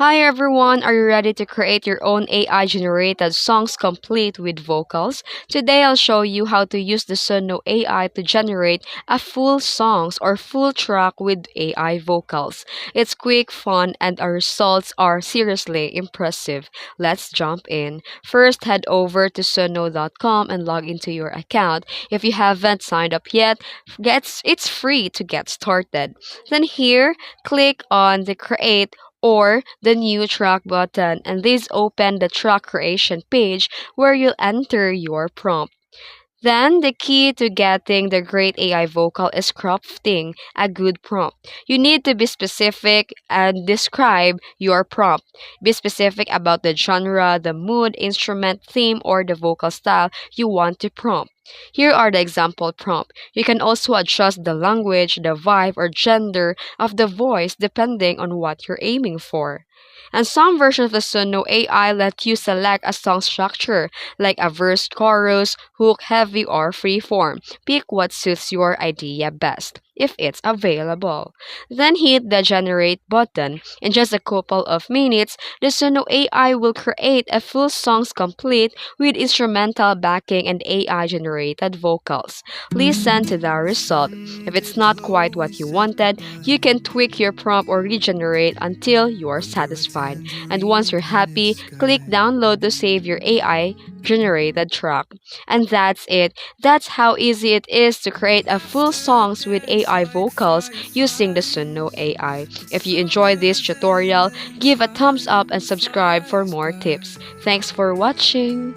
Hi everyone, are you ready to create your own AI generated songs complete with vocals? Today I'll show you how to use the Suno AI to generate a full songs or full track with AI vocals. It's quick, fun, and our results are seriously impressive. Let's jump in. First, head over to suno.com and log into your account. If you haven't signed up yet, it's free to get started. Then here, click on the create or the new track button, and this open the track creation page where you'll enter your prompt. Then, the key to getting the great AI vocal is crafting a good prompt. You need to be specific and describe your prompt. Be specific about the genre, the mood, instrument, theme, or the vocal style you want to prompt. Here are the example prompt. You can also adjust the language, the vibe, or gender of the voice depending on what you're aiming for. And some versions of the Suno AI let you select a song structure like a verse, chorus, hook, heavy, or free form. Pick what suits your idea best if it's available. Then hit the generate button. In just a couple of minutes, the Suno AI will create a full songs complete with instrumental backing and AI generated vocals. Listen to the result. If it's not quite what you wanted, you can tweak your prompt or regenerate until you're satisfied. And once you're happy, click download to save your AI generated track. And that's it. That's how easy it is to create a full songs with AI vocals using the Suno AI. If you enjoyed this tutorial, give a thumbs up and subscribe for more tips. Thanks for watching.